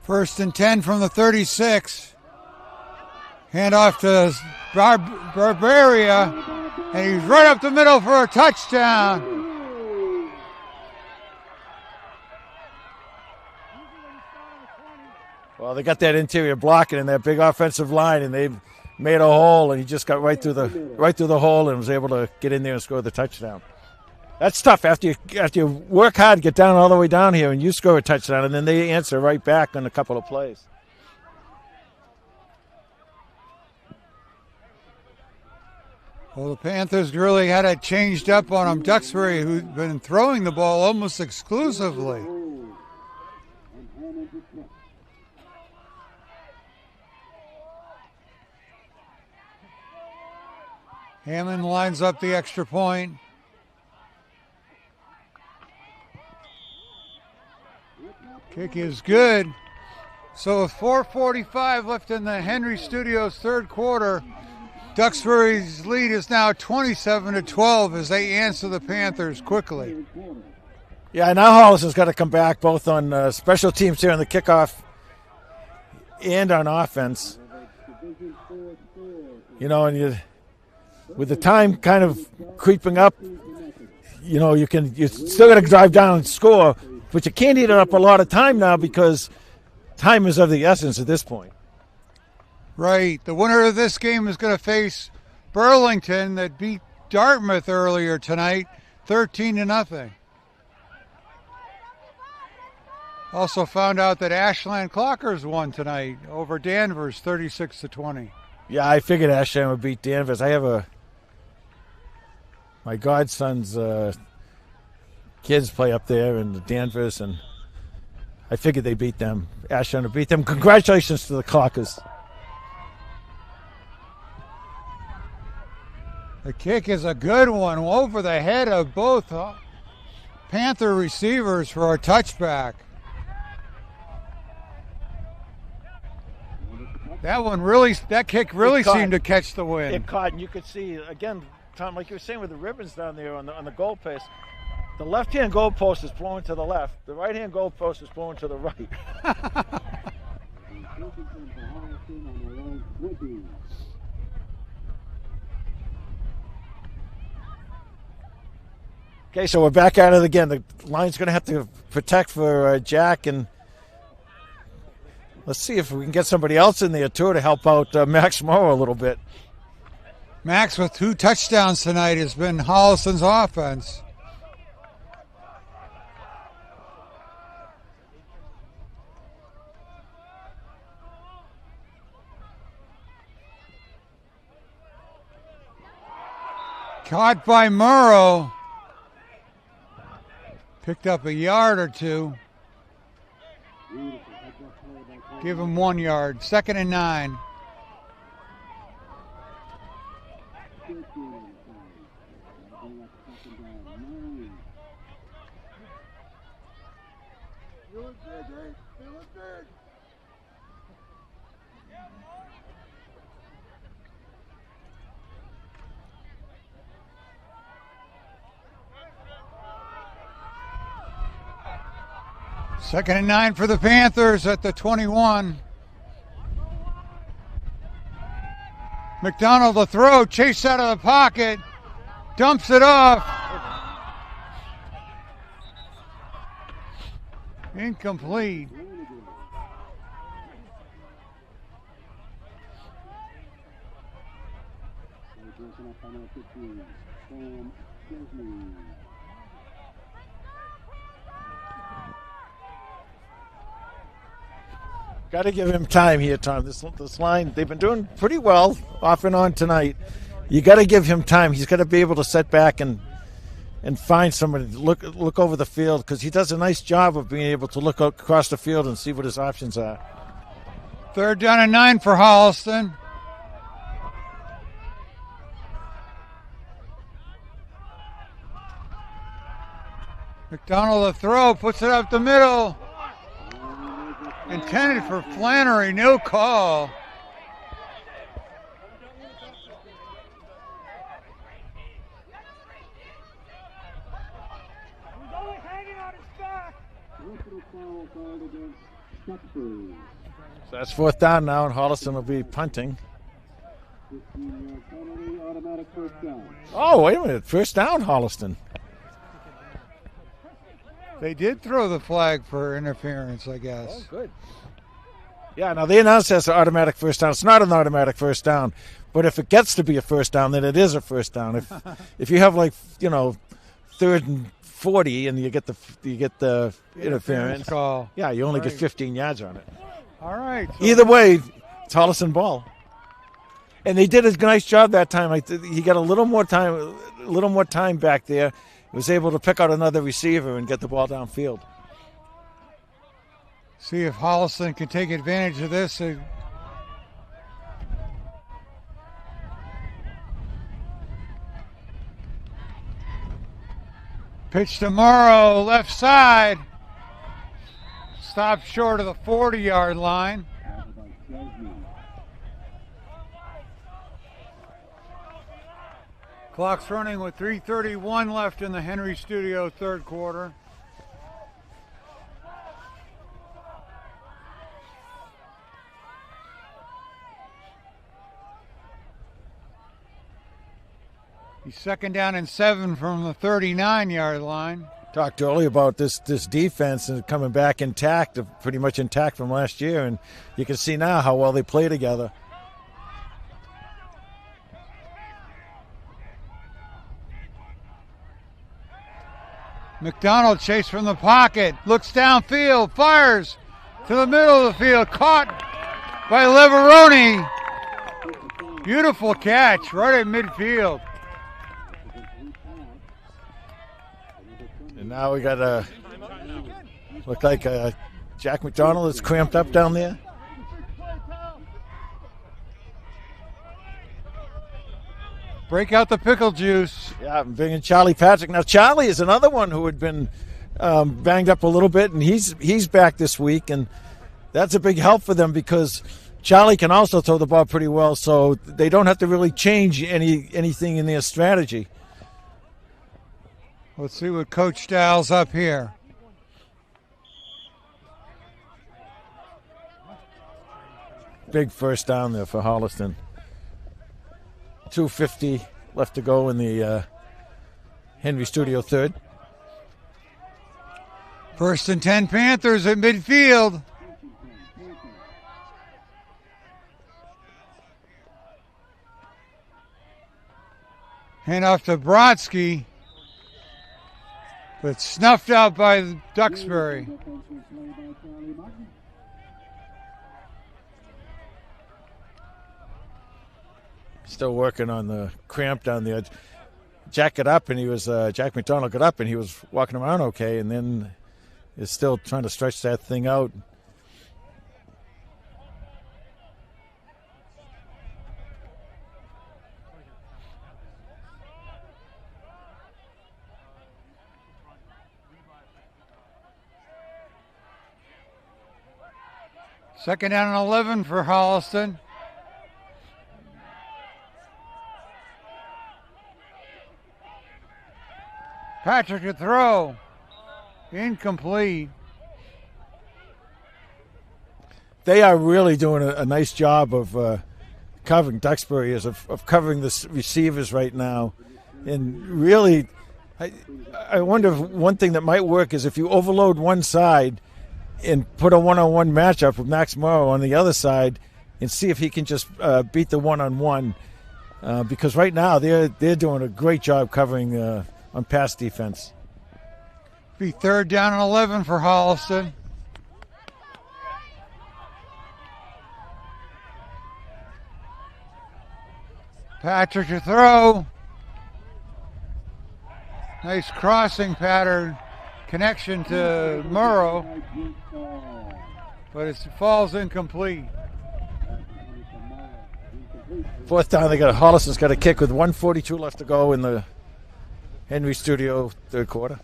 First and 10 from the 36. Hand off to Barbaria, and he's right up the middle for a touchdown. Well, they got that interior blocking in that big offensive line, and they made a hole, and he just got right through the hole and was able to get in there and score the touchdown. That's tough after you work hard, get down all the way down here, and you score a touchdown, and then they answer right back on a couple of plays. Well, the Panthers really had it changed up on them. Duxbury, who's been throwing the ball almost exclusively. Hammond lines up the extra point. Kick is good. So with 4:45 left in the Henry Studios third quarter, Duxbury's lead is now 27-12 as they answer the Panthers quickly. Yeah, now Holliston's got to come back both on special teams here on the kickoff and on offense. You know, and with the time kind of creeping up, you know, you still got to drive down and score, but you can't eat up a lot of time now because time is of the essence at this point. Right. The winner of this game is going to face Burlington that beat Dartmouth earlier tonight, 13-0. Also found out that Ashland Clockers won tonight over Danvers, 36-20. Yeah, I figured Ashland would beat Danvers. I have my godson's kids play up there in Danvers, and I figured they beat them. Ashland would beat them. Congratulations to the Clockers. The kick is a good one over the head of both Panther receivers for a touchback. That kick really seemed to catch the wind. It caught, and you could see, again, Tom, like you were saying with the ribbons down there on the goal post, the left-hand goal post is blowing to the left. The right-hand goal post is blowing to the right. Okay, so we're back at it again. The line's going to have to protect for Jack, and let's see if we can get somebody else in there, too, to help out Max Morrow a little bit. Max, with 2 touchdowns tonight, has been Holliston's offense. Caught by Morrow. Picked up a yard or two. Give him 1 yard. 2nd and 9. Second and 9 for the Panthers at the 21. McDonald the throw, chased out of the pocket, dumps it off. Incomplete. Got to give him time here, Tom. This line, they've been doing pretty well off and on tonight. You got to give him time. He's got to be able to sit back and find somebody to look over the field, because he does a nice job of being able to look across the field and see what his options are. 3rd down and 9 for Holliston. McDonald the throw, puts it up the middle. Intended for Flannery, no call. So that's fourth down now, and Holliston will be punting. Oh, wait a minute. First down, Holliston. They did throw the flag for interference, I guess. Oh, good. Yeah, now they announced that's an automatic first down. It's not an automatic first down, but if it gets to be a first down, then it is a first down. If you have, like, you know, 3rd and 40 and you get the interference call, yeah, you only get 15 yards on it. All right. So either way, it's Holliston ball. And they did a nice job that time. He got a little more time back there. He was able to pick out another receiver and get the ball downfield. See if Holliston can take advantage of this. Pitch to Morrow, left side. Stopped short of the 40-yard line. Clock's running with 3:31 left in the Henry Studio third quarter. He's 2nd down and 7 from the 39-yard line. Talked earlier about this defense and coming back intact, pretty much intact from last year, and you can see now how well they play together. McDonald chased from the pocket, looks downfield, fires to the middle of the field, caught by Leveroni. Beautiful catch right at midfield. And now we got look like Jack McDonald is cramped up down there. Break out the pickle juice. Yeah, I'm bringing Charlie Patrick. Now, Charlie is another one who had been banged up a little bit, and he's back this week, and that's a big help for them because Charlie can also throw the ball pretty well, so they don't have to really change anything in their strategy. Let's see what Coach dials up here. Big first down there for Holliston. 2:50 left to go in the Henry Studio third. 1st and 10 Panthers at midfield. Hand off to Brodsky, but snuffed out by Duxbury. Still working on the cramp down there. Jack McDonald got up and he was walking around okay, and then is still trying to stretch that thing out. Second down and 11 for Holliston. Patrick to throw. Incomplete. They are really doing a nice job of covering, Duxbury is, of covering the receivers right now. And really, I wonder if one thing that might work is if you overload one side and put a one-on-one matchup with Max Morrow on the other side and see if he can just beat the one-on-one. Because right now they're doing a great job covering on pass defense. Be 3rd down and 11 for Holliston. Patrick to throw. Nice crossing pattern connection to Morrow, but it falls incomplete. 4th down, Holliston's got a kick with 1:42 left to go in the Henry Studio third quarter.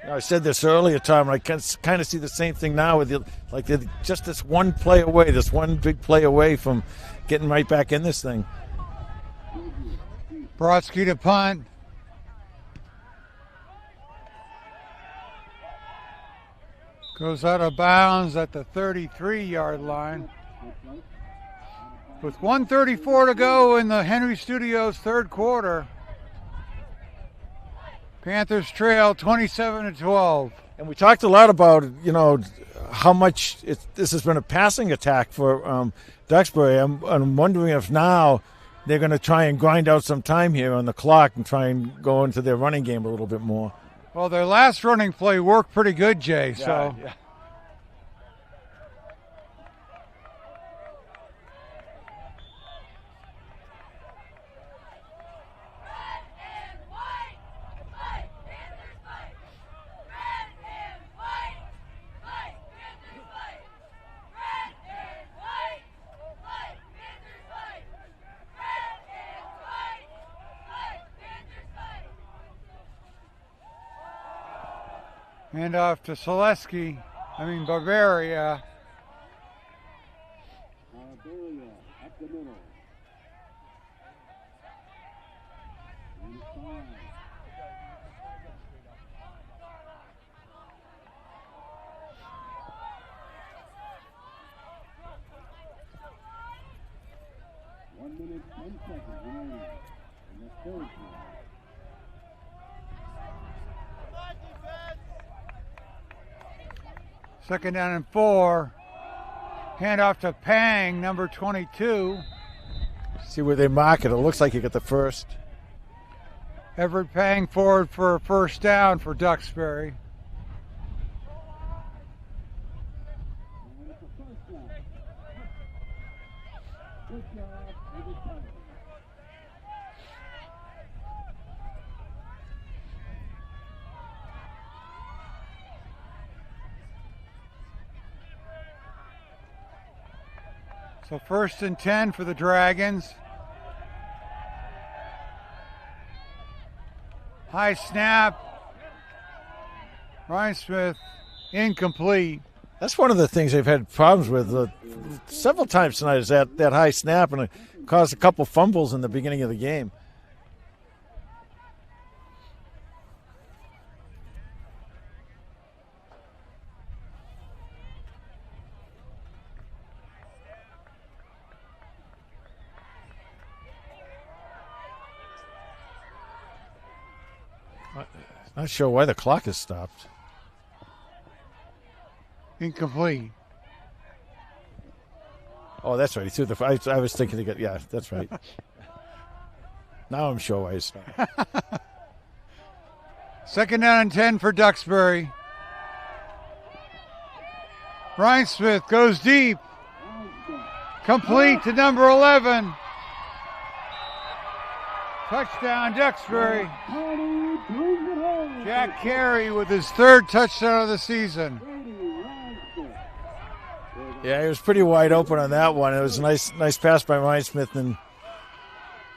I said this earlier, Tom, and I can kind of see the same thing now with they're just this one play away, this one big play away from getting right back in this thing. Brodsky to punt. Goes out of bounds at the 33-yard line. With 1:34 to go in the Henry Studios third quarter, Panthers trail 27-12. And we talked a lot about, how much this has been a passing attack for Duxbury. I'm wondering if now they're going to try and grind out some time here on the clock and try and go into their running game a little bit more. Well, their last running play worked pretty good, Jay. Yeah. Hand off to Bavaria. Up the middle. One minute, 10 seconds remaining in the third quarter. Second down and 4. Hand off to Pang, number 22. See where they mark it. It looks like you got the first. Everett Pang forward for a first down for Duxbury. Good job, Everett Pang. So first and 10 for the Dragons. High snap. Ryan Smith, incomplete. That's one of the things they've had problems with several times tonight is that high snap, and it caused a couple fumbles in the beginning of the game. Not sure why the clock is stopped. Incomplete. Oh, that's right. He threw I was thinking to get. Yeah, that's right. Now I'm sure why it's stopped. Second down and 10 for Duxbury. Ryan Smith goes deep. Complete to number 11. Touchdown, Duxbury. Jack Carey with his third touchdown of the season. Yeah, he was pretty wide open on that one. It was a nice pass by Ryan Smith and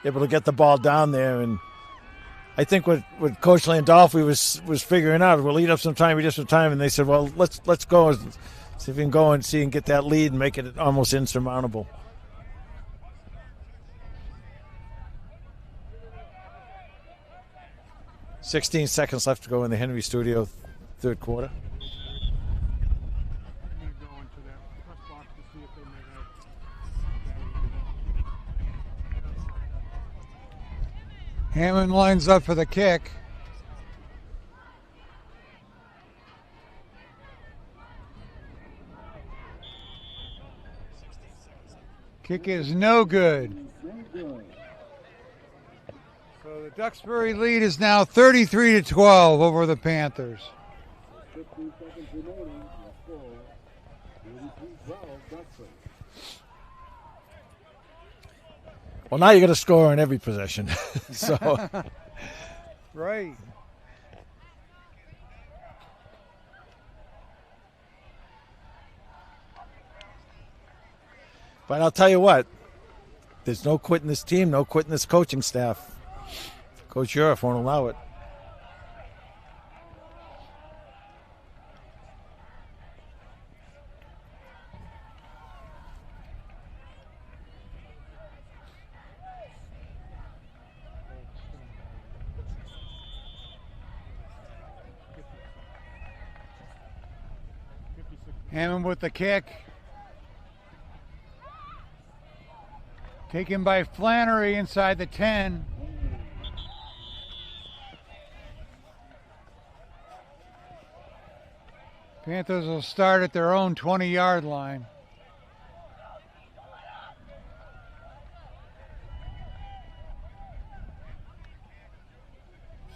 able to get the ball down there. And I think what Coach Landolfi was figuring out, we'll eat up some time, and they said, well, let's go, see if we can go and see and get that lead and make it almost insurmountable. 16 seconds left to go in the Henry Studio third quarter. Hammond lines up for the kick. Kick is no good. So the Duxbury lead is now 33-12 over the Panthers. 15 seconds remaining. The score, 33-12 Duxbury. Well, now you got to score on every possession. So right. But I'll tell you what, there's no quitting this team, no quitting this coaching staff. Coach Uriff won't allow it. Hammond with the kick. Taken by Flannery inside the 10. Panthers will start at their own 20-yard line.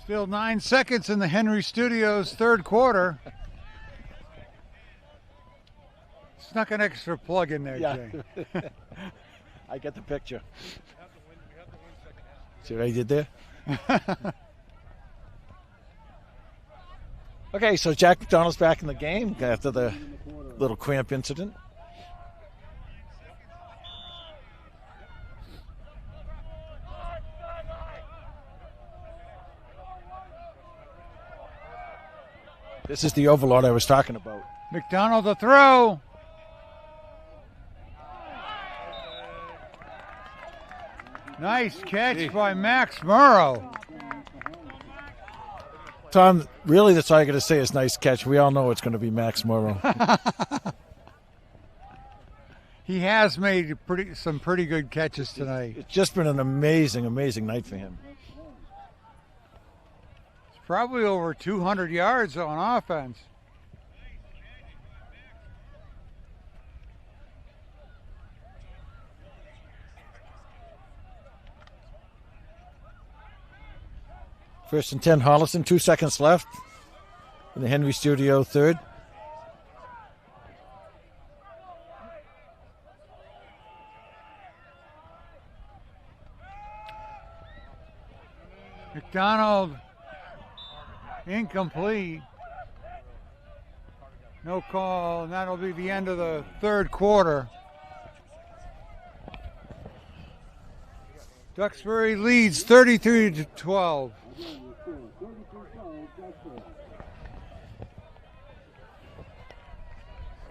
Still 9 seconds in the Henry Studios third quarter. Snuck an extra plug in there, Yeah. Jay. I get the picture. See what I did there? Okay, so Jack McDonald's back in the game after the little cramp incident. This is the overload I was talking about. McDonald to throw. Nice catch by Max Murrow. Tom, really that's all I got to say is nice catch. We all know it's going to be Max Morrow. He has made some pretty good catches tonight. It's just been an amazing, amazing night for him. It's probably over 200 yards on offense. First and 10, Holliston, 2 seconds left in the Henry Studio third. McDonald incomplete. No call, and that'll be the end of the third quarter. Duxbury leads 33-12.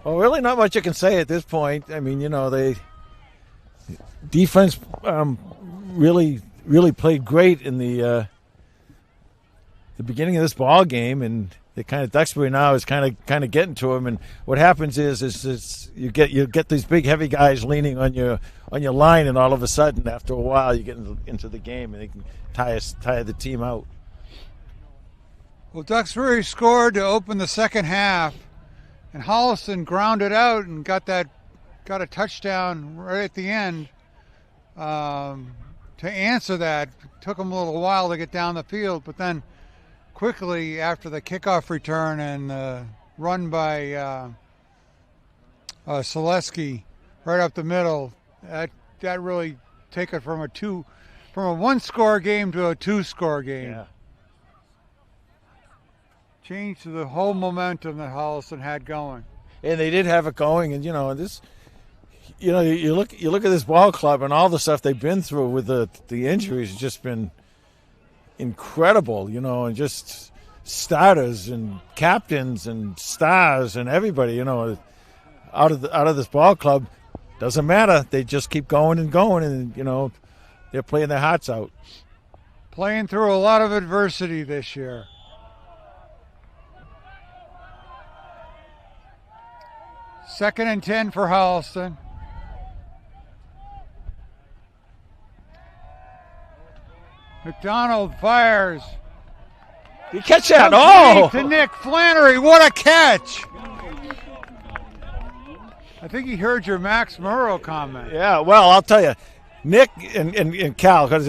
Well, really not much you can say at this point. I mean, they defense really played great in the beginning of this ball game, and they Duxbury now is kind of getting to him. And what happens is you get these big heavy guys leaning on your line, and all of a sudden after a while you get into the game and they can tire the team out. Well, Duxbury scored to open the second half, and Holliston grounded out and got a touchdown right at the end to answer that. It took them a little while to get down the field, but then quickly after the kickoff return and run by Selesky right up the middle, that really took it from a 1-score game to a 2-score game. Yeah. Changed the whole momentum that Holliston had going. And they did have it going, and this, you look at this ball club and all the stuff they've been through with the injuries has just been incredible, and just starters and captains and stars and everybody, out of this ball club. Doesn't matter. They just keep going and going, and they're playing their hearts out. Playing through a lot of adversity this year. Second and 10 for Holliston. McDonald fires. You catch that? Oh! To Nick Flannery. What a catch! I think he heard your Max Murrow comment. Yeah, well, I'll tell you, Nick and Cal, because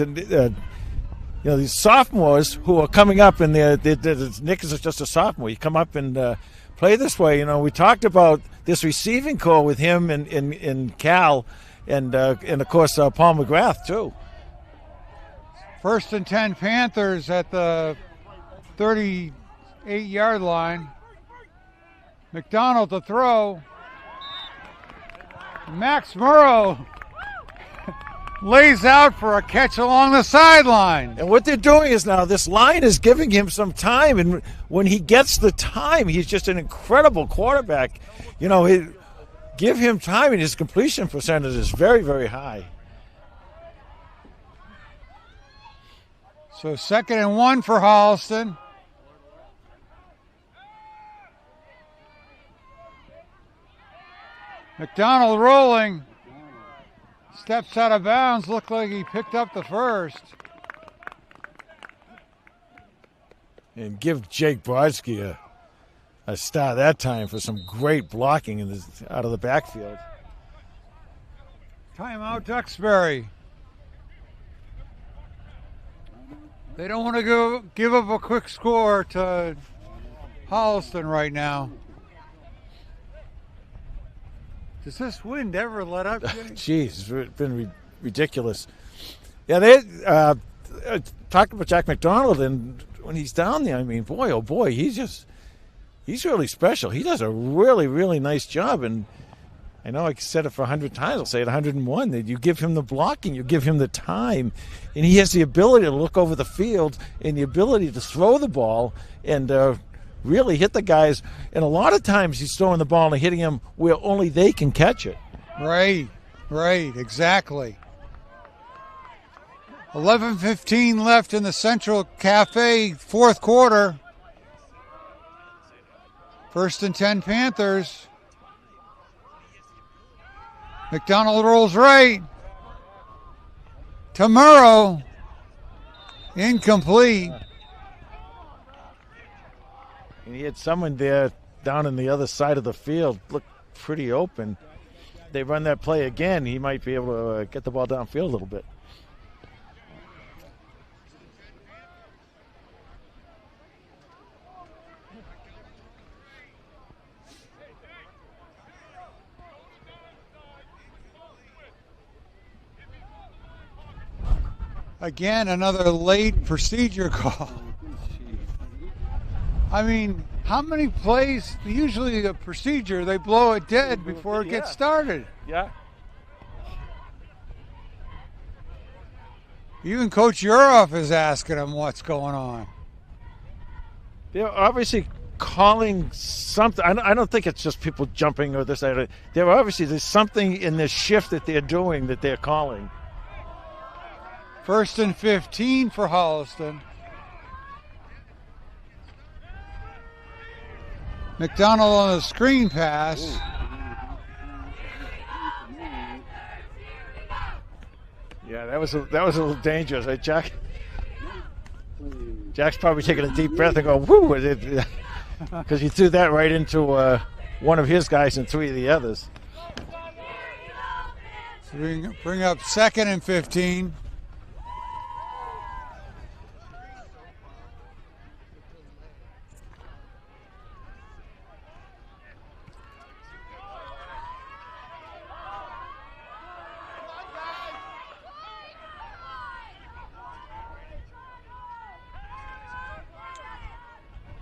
these sophomores who are coming up, and Nick is just a sophomore. You come up and play this way. We talked about this receiving core with him and Cal, and of course Paul McGrath too. First and 10 Panthers at the 38-yard line. McDonald to throw. Max Murrow lays out for a catch along the sideline. And what they're doing is now this line is giving him some time, and when he gets the time, he's just an incredible quarterback. Give him time, and his completion percentage is very, very high. So 2nd and 1 for Holliston. McDonald rolling. Steps out of bounds. Looked like he picked up the first. And give Jake Brodsky a star that time for some great blocking out of the backfield. Timeout, Duxbury. They don't want to give up a quick score to Holliston right now. Does this wind ever let up? Jeez, it's been ridiculous. Yeah, they talked about Jack McDonald, and when he's down there, I mean, boy, oh boy, he's really special. He does a really, really nice job, and I know I said it for 100 times. I'll say it 101. That you give him the blocking, you give him the time, and he has the ability to look over the field and the ability to throw the ball and really hit the guys. And a lot of times he's throwing the ball and hitting them where only they can catch it. Right, exactly. 11:15 left in the Central Cafe fourth quarter. 1st and 10 Panthers. McDonald rolls right. Tomorrow. Incomplete. And he had someone there down on the other side of the field, looked pretty open. They run that play again, he might be able to get the ball downfield a little bit. Again, another late procedure call. I mean, how many plays? Usually a procedure, they blow it dead before it gets started. Yeah. Even Coach Yuroff is asking him what's going on. They're obviously calling something. I don't think it's just people jumping or this. There's something in this shift that they're doing that they're calling. 1st and 15 for Holliston. McDonald on the screen pass. Yeah, that was a little dangerous, right, Jack? Jack's probably taking a deep breath and going, whoo, because he threw that right into one of his guys and 3 of the others. So we bring up 2nd and 15.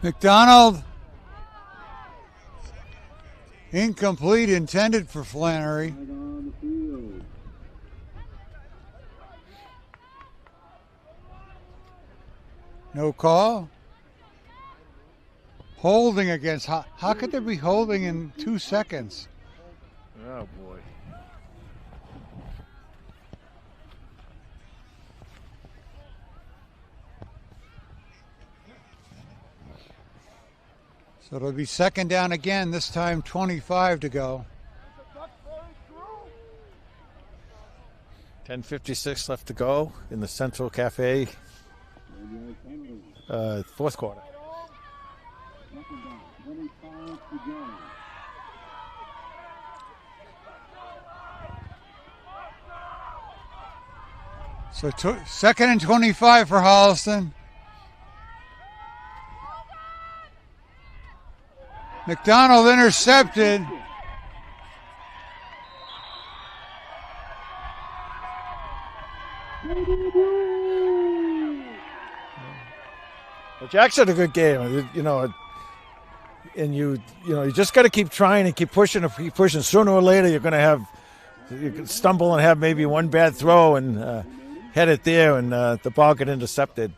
McDonald, incomplete, intended for Flannery. No call. Holding against, how could there be holding in 2 seconds? Oh, boy. So it'll be 2nd down again, this time 25 to go. 10:56 left to go in the Central Cafe fourth quarter. So 2nd and 25 for Holliston. McDonald intercepted. Well, Jack's had a good game, and you just got to keep trying and keep pushing. Sooner or later, you can stumble and have maybe one bad throw and head it there, and the ball get intercepted.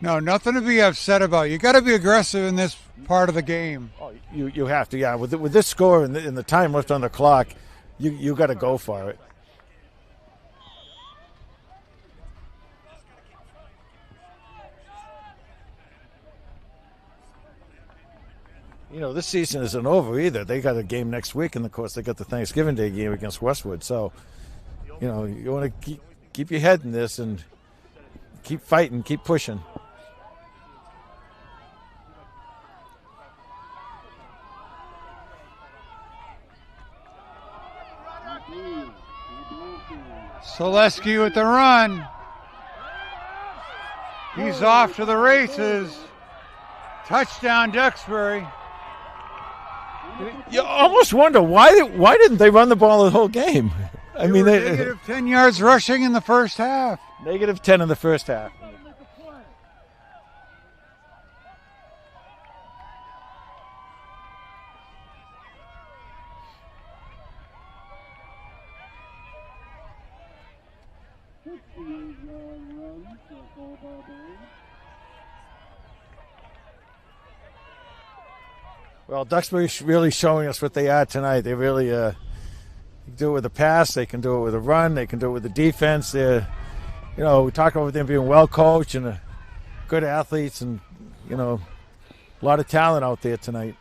No, nothing to be upset about. You got to be aggressive in this part of the game. Oh, you have to, yeah. With this score and the time left on the clock, you got to go for it. You know, this season isn't over either. They got a game next week, and of course they got the Thanksgiving Day game against Westwood. So, you know, you want to keep your head in this and keep fighting, keep pushing. Selesky with the run. He's off to the races. Touchdown, Duxbury. You almost wonder why didn't they run the ball the whole game? I mean, they negative 10 yards rushing in the first half. Negative 10 in the first half. Well, Duxbury's really showing us what they are tonight. They really do it with a pass. They can do it with a run. They can do it with the defense. They're, you know, we talk about them being well coached and good athletes, and you know, a lot of talent out there tonight.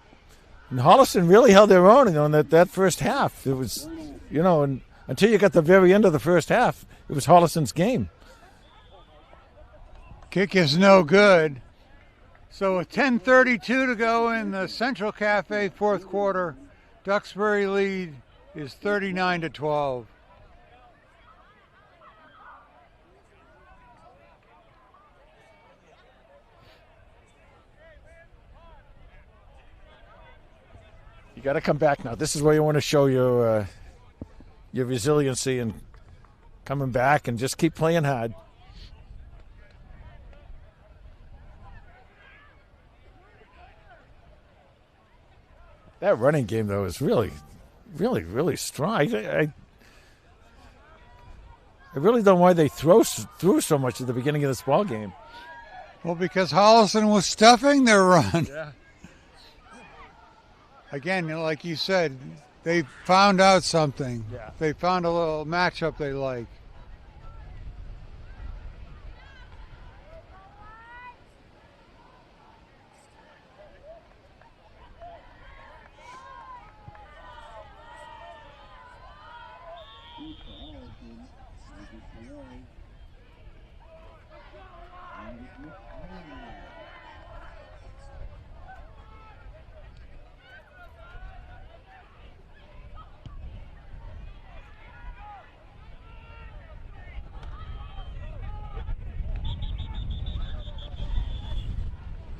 And Holliston really held their own, you know, in that first half. It was, you know, and until you got the very end of the first half, it was Holliston's game. Kick is no good. So with 10:32 to go in the Central Cafe fourth quarter, Duxbury lead is 39-12. You got to come back now. This is where you want to show your resiliency and coming back and just keep playing hard. That running game, though, is really, really, really strong. I really don't know why they threw so much at the beginning of this ball game. Well, because Holliston was stuffing their run. Yeah. Again, like you said, they found out something. Yeah. They found a little matchup they like.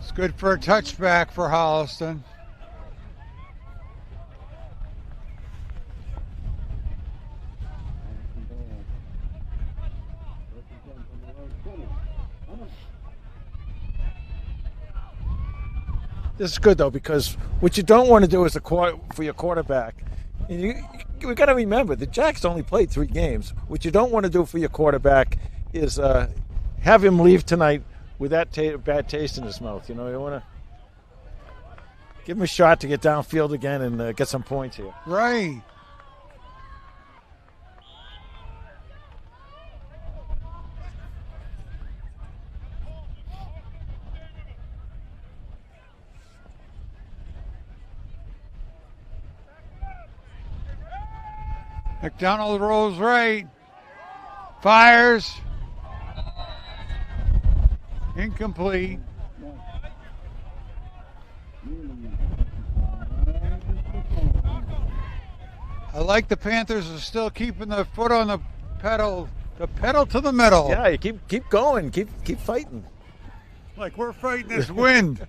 It's good for a touchback for Holliston. This is good, though, because what you don't want to do is for your quarterback. We got to remember, the Jacks only played 3 games. What you don't want to do for your quarterback is have him leave tonight with that bad taste in his mouth. You know, you want to give him a shot to get downfield again and get some points here. Right. McDonald rolls right. Fires. Incomplete. I like the Panthers are still keeping the foot on the pedal to the metal. Yeah, you keep going, keep fighting. Like we're fighting this wind.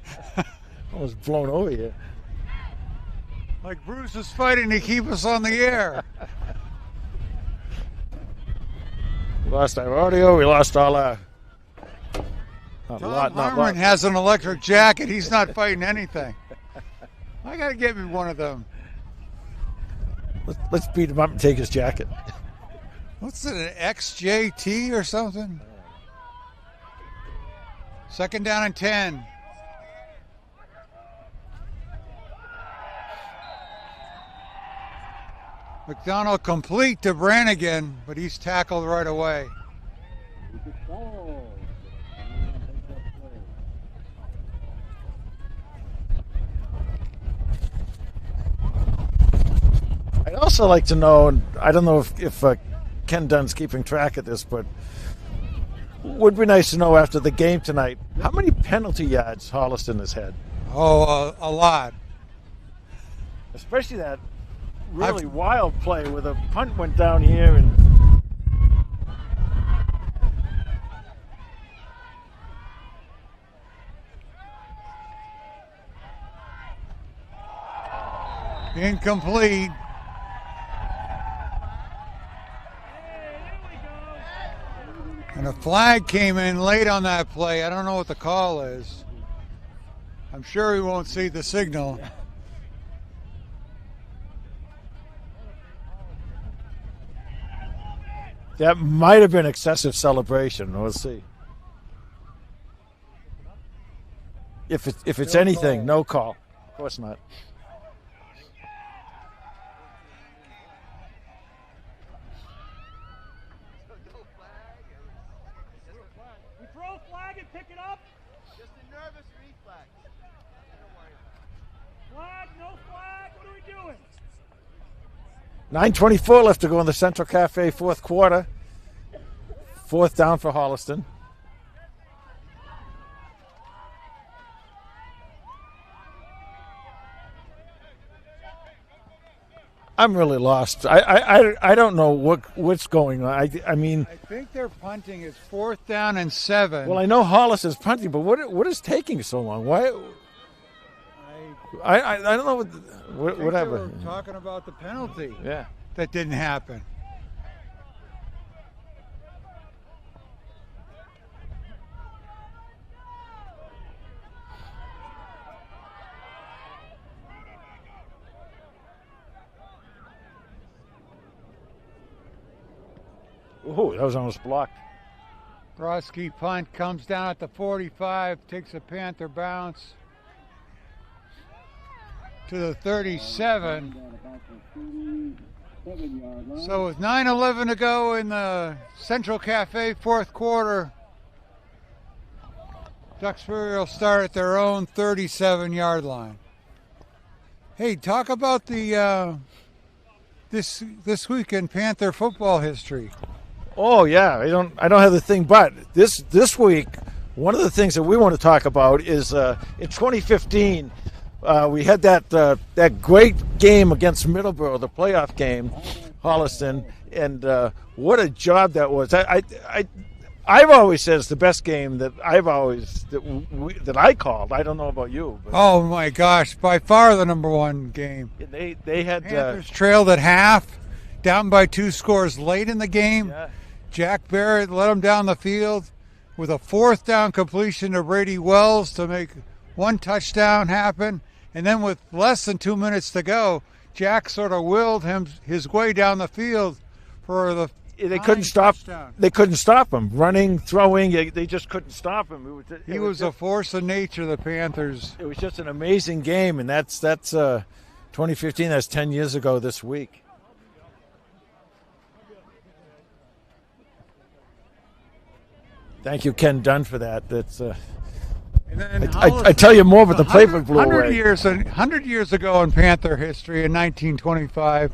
Almost blown over here. Like Bruce is fighting to keep us on the air. We lost our audio. We lost all our. Tom Harmon has an electric jacket. He's not fighting anything. I got to get me one of them. Let's beat him up and take his jacket. What's it, an XJT or something? Second down and 10. McDonald complete to Brannigan, but he's tackled right away. I'd also like to know, and I don't know if Ken Dunn's keeping track of this, but would be nice to know after the game tonight, how many penalty yards Holliston has had? Oh, a lot. Especially that really wild play where the punt went down here and incomplete. And a flag came in late on that play. I don't know what the call is. I'm sure we won't see the signal. that might have been excessive celebration. We'll see. If it's No anything, call. no call. Of course not. We throw a flag and pick it up. Just a nervous reflex. Don't worry. Flag, no flag. What are we doing? 9:24 left to go in the Central Cafe fourth quarter. Fourth down for Holliston. I'm really lost. I don't know what's going on. I mean, I think their punting is 4th down and 7. well, I know Holliston's punting, but what is taking so long? Why? I don't know think whatever. They were talking about the penalty Yeah. that didn't happen. Oh, that was almost blocked. Brodsky punt comes down at the 45, takes a Panther bounce to the 37. So with 9:11 to go in the Central Cafe fourth quarter, Duxbury will start at their own 37-yard line. Hey, talk about the this week in Panther football history. Oh yeah, I don't have the thing, but this week, one of the things that we want to talk about is in 2015, we had that great game against Middleborough, the playoff game, Holliston, and what a job that was. I've always said it's the best game that that I called. I don't know about you. But Oh my gosh, by far the number one game. they had Panthers trailed at half, down by 2 scores late in the game. yeah. Jack Barrett led them down the field with a 4th down completion to Brady Wells to make 1 touchdown happen. And then with less than 2 minutes to go, Jack sort of willed his way down the field for the They couldn't stop. touchdown. They couldn't stop him running, throwing. They just couldn't stop him. He was a force of nature, the Panthers. It was just an amazing game, and that's 2015. That's 10 years ago this week. Thank you, Ken Dunn, for that. That's And then I tell you more, but the playbook blew 100 away. 100 years ago in Panther history, in 1925,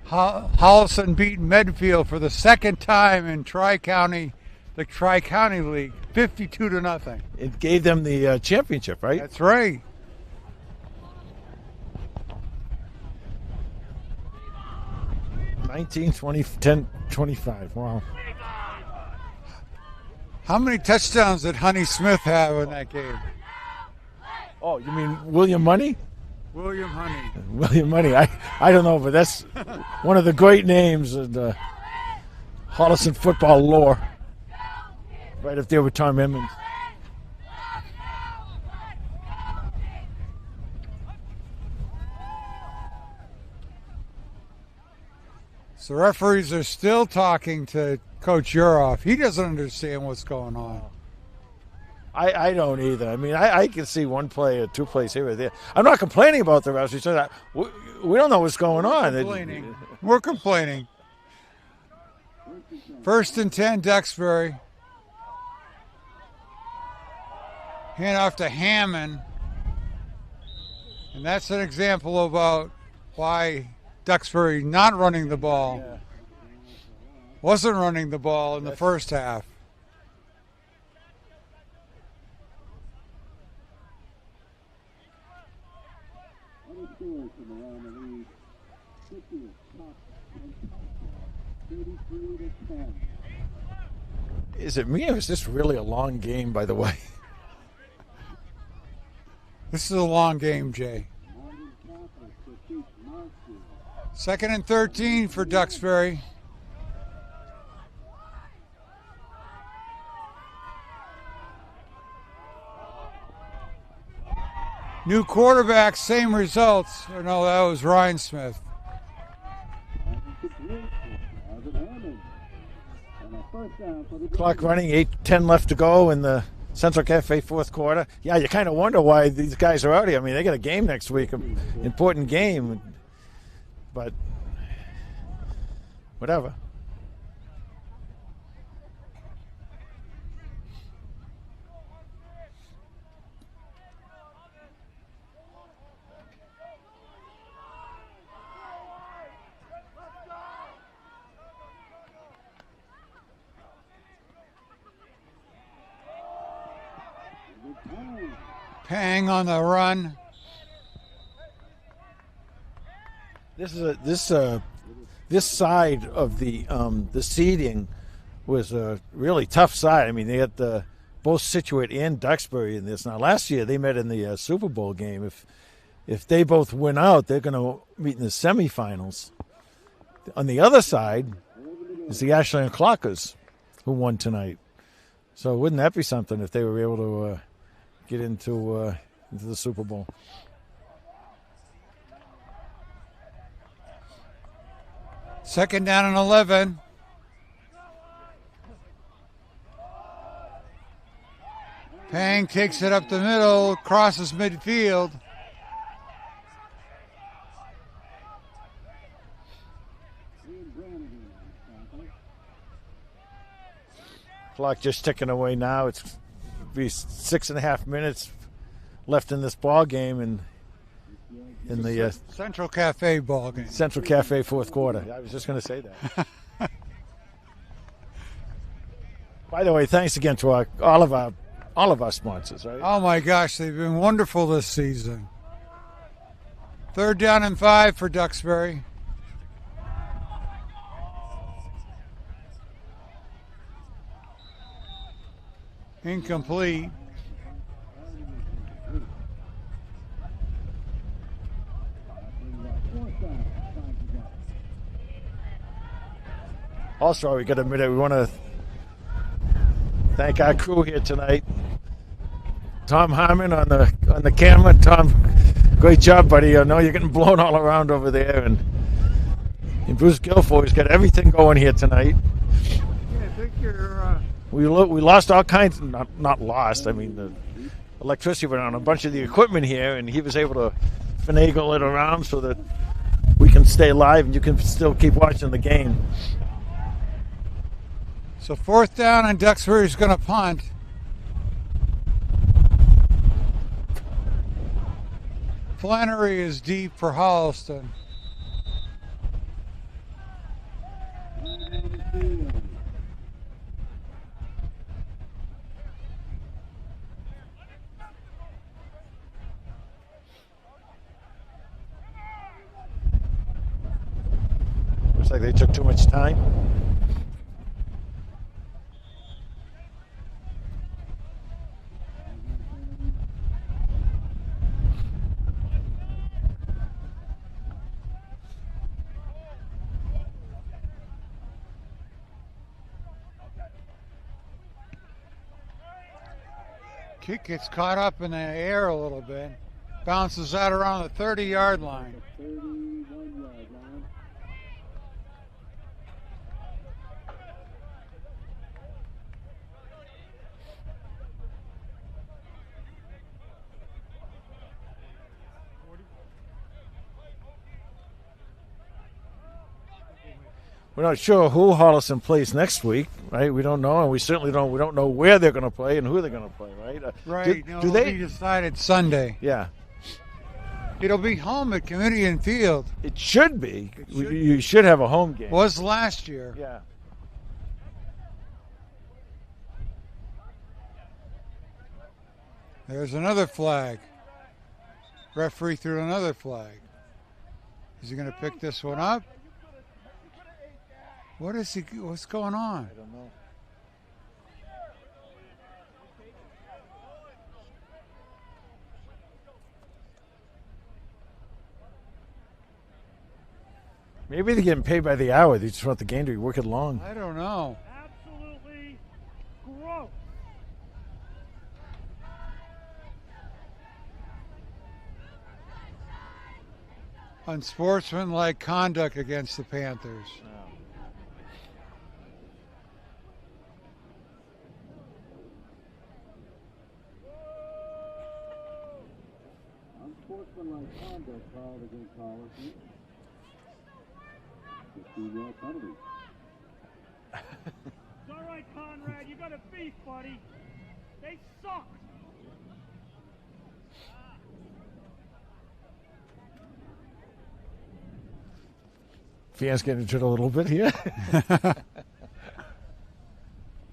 Holliston beat Medfield for the second time in the Tri-County League, 52-0. It gave them the championship, right? That's right. $19, $20, $10, $25. Wow. How many touchdowns did Honey Smith have in that game? Oh, you mean William Money? William Honey. William Money. I don't know, but that's one of the great names in Holliston football lore. Right up there with Tom Emmons. So referees are still talking to Coach Uroff. He doesn't understand what's going on. I don't either. I mean, I can see one play or 2 plays here or there. I'm not complaining about the refs. We don't know what's going on. We're complaining. 1st and 10, Duxbury. Hand off to Hammond. And that's an example about why Duxbury not running the ball. Yeah. Wasn't running the ball in the first half. Other scores from around the league. 50th, top, and touchdown. 33-10. Is it me or is this really a long game, by the way? This is a long game, Jay. Modern Catholic defeats Marshfield. 2nd and 13 for Duxbury. New quarterback, same results. Oh, no, that was Ryan Smith. Clock running, 8:10 left to go in the Central Cafe fourth quarter. Yeah, you kind of wonder why these guys are out here. I mean, they got a game next week, an important game, but whatever. Pang on the run. This side of the seeding was a really tough side. I mean, they had both Situate and Duxbury in this. Now, last year they met in the Super Bowl game. If they both win out, they're going to meet in the semifinals. On the other side is the Ashland Clockers, who won tonight. So wouldn't that be something if they were able to get into the Super Bowl? Second down and 11. Pang takes it up the middle, crosses midfield. Clock just ticking away now. It's be 6.5 minutes left in this ball game, and in the Central Cafe ball game. Central Cafe fourth quarter. I was just going to say that. By the way, thanks again to all of our sponsors. Right? Oh my gosh, they've been wonderful this season. 3rd down and 5 for Duxbury. Incomplete. Also, we got to admit it, we want to thank our crew here tonight. Tom Harmon on the camera. Tom, great job, buddy. I know you're getting blown all around over there, and Bruce Guilfoy's got everything going here tonight. Yeah, I think you're. We lost all kinds. Not lost. I mean, the electricity went on a bunch of the equipment here, and he was able to finagle it around so that we can stay live and you can still keep watching the game. So 4th down, and Duxbury's going to punt. Flannery is deep for Holliston. Looks like they took too much time. Kick gets caught up in the air a little bit. Bounces out around the 30-yard line. 31-yard line. We're not sure who Holliston plays next week, right? We don't know, and we certainly don't. We don't know where they're going to play and who they're going to play, right? Right. Do It'll they be decided Sunday. Yeah. It'll be home at Community Field. It should be. You should have a home game. Was last year. Yeah. There's another flag. Referee threw another flag. Is he going to pick this one up? What's going on? I don't know. Maybe they're getting paid by the hour. They just want the game to be working long. I don't know. Absolutely gross. Unsportsmanlike conduct against the Panthers. Unsportsmanlike conduct called against Holliston. 15-yard penalty. It's all right, Conrad. You got a beef, buddy. They suck. Fans getting into it a little bit here.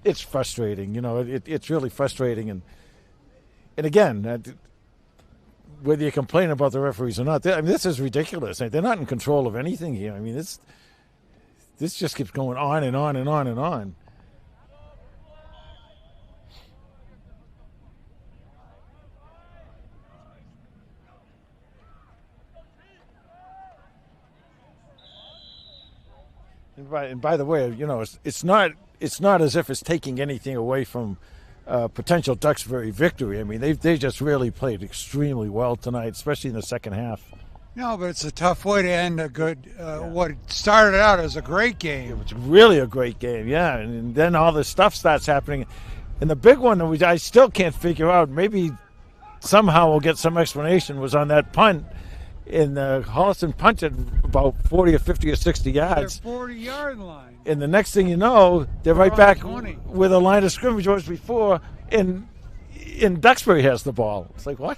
It's frustrating, it's really frustrating, and again, whether you complain about the referees or not, this is ridiculous. They're not in control of anything here. I mean, this just keeps going on and on and on and on. And by the way, it's not as if it's taking anything away from potential Duxbury victory. I mean, they just really played extremely well tonight, especially in the second half. No, but it's a tough way to end a good, what started out as a great game. It was really a great game, yeah. And then all this stuff starts happening. And the big one that I still can't figure out, maybe somehow we'll get some explanation, was on that punt. And Holliston punted about 40 or 50 or 60 yards. Their 40-yard line. And the next thing you know, they're right back 20. where the line of scrimmage was before, and Duxbury has the ball. It's like, what?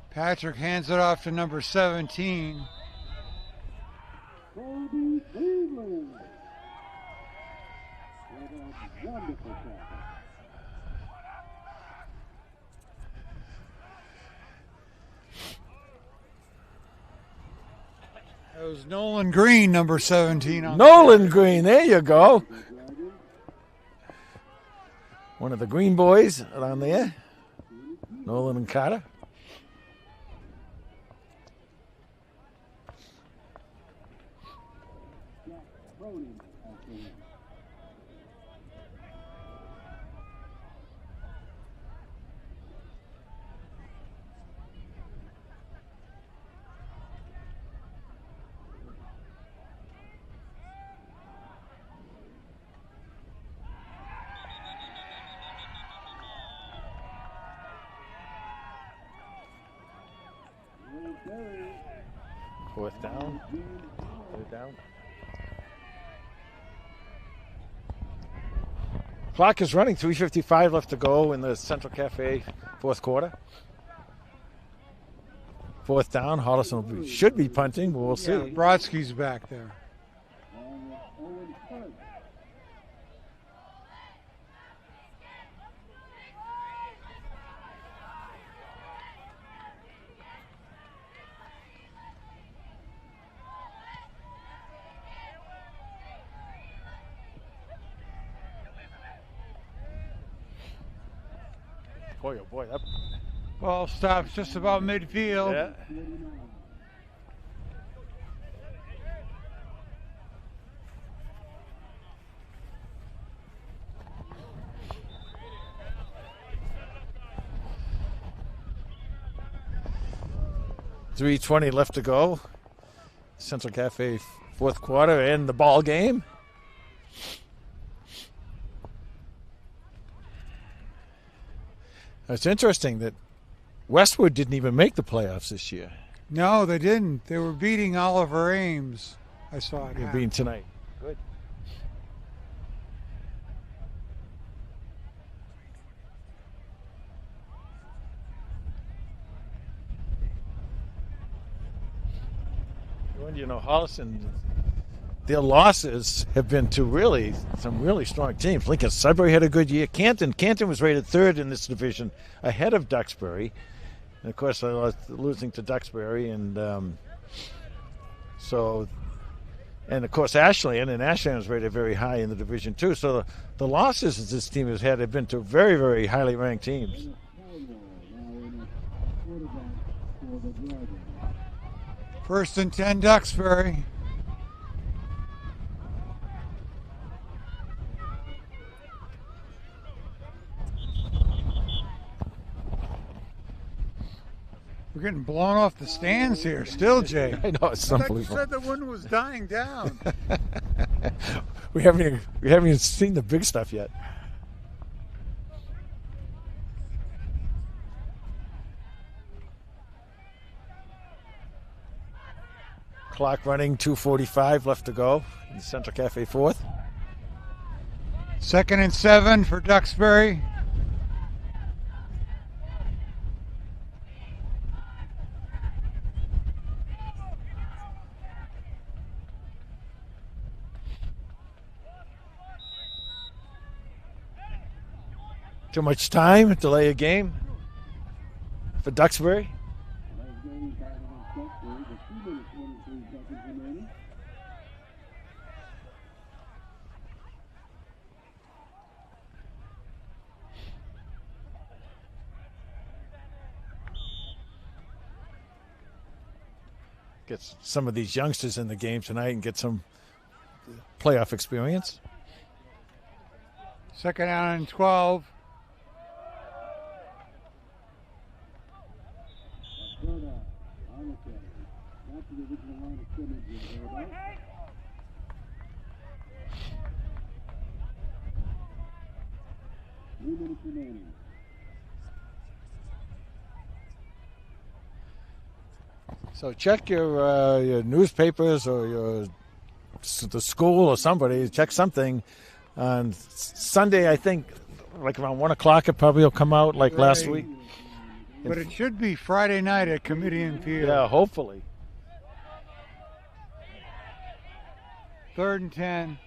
Patrick hands it off to number 17. Cody Cleveland. Wonderful tackle. That was Nolan Green, number 17. Nolan Green, there you go. One of the Green boys around there. Nolan and Carter. Fourth down. Third down. Clock is running. 3:55 left to go in the Central Cafe fourth quarter. Fourth down. Holliston should be punting, but we'll see. Brodsky's back there. Boy, oh boy, that Ball stops just about midfield. yeah. .320 left to go. Central Cafe fourth quarter and the ball game. It's interesting that Westwood didn't even make the playoffs this year. No, they didn't. They were beating Oliver Ames. I saw it. They're beating tonight. Good. Well, you know, Holliston, their losses have been to some really strong teams. Lincoln Sudbury had a good year. Canton was rated third in this division, ahead of Duxbury. And of course, I was losing to Duxbury, and and of course Ashland was rated very high in the division too. So the losses that this team has had have been to very, very highly ranked teams. First and 10, Duxbury. We're getting blown off the stands here still, Jay. I know, it's I thought you unbelievable. said the wind was dying down. We haven't even seen the big stuff yet. Clock running, 2:45 left to go in the Central Cafe fourth. Second and 7 for Duxbury. Too much time, delay a game for Duxbury. Last game tied against Duxbury with 2 minutes 23 seconds remaining. Get some of these youngsters in the game tonight and get some playoff experience. Second down and 12. Back to the original line of scrimmage and thereabouts. Three minutes remaining. So check your newspapers or the school or somebody. Check something on Sunday. I think like around 1 o'clock it probably will come out like last week. But it should be Friday night at Comedian Field. Yeah, hopefully. Third and 10.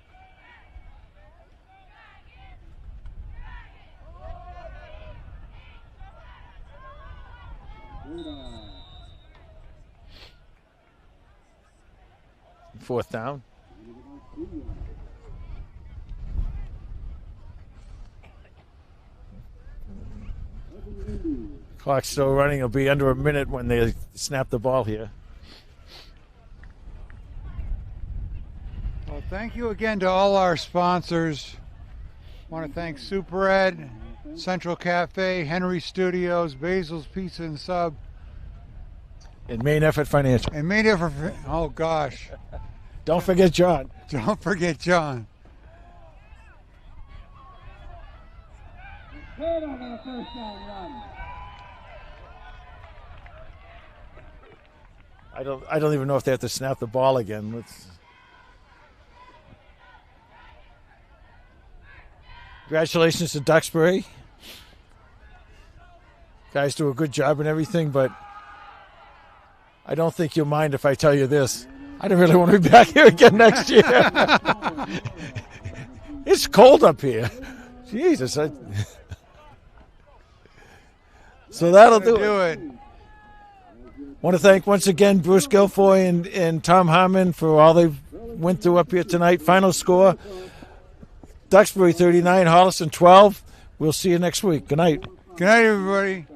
Fourth down. Clock's still running. It'll be under a minute when they snap the ball here. Well, thank you again to all our sponsors. I want to thank Super Ed, Central Cafe, Henry Studios, Basil's Pizza and Sub, And Main Effort Financial. and made it for. Oh gosh, Don't forget John. don't forget John. Third on a first down run. I don't even know if they have to snap the ball again. Congratulations to Duxbury. Guys do a good job and everything, but I don't think you'll mind if I tell you this. I don't really want to be back here again next year. It's cold up here. Jesus. So that'll do it. Want to thank once again Bruce Guilfoy and Tom Harmon for all they went through up here tonight. Final score, Duxbury 39, Holliston 12. We'll see you next week. Good night. Good night, everybody.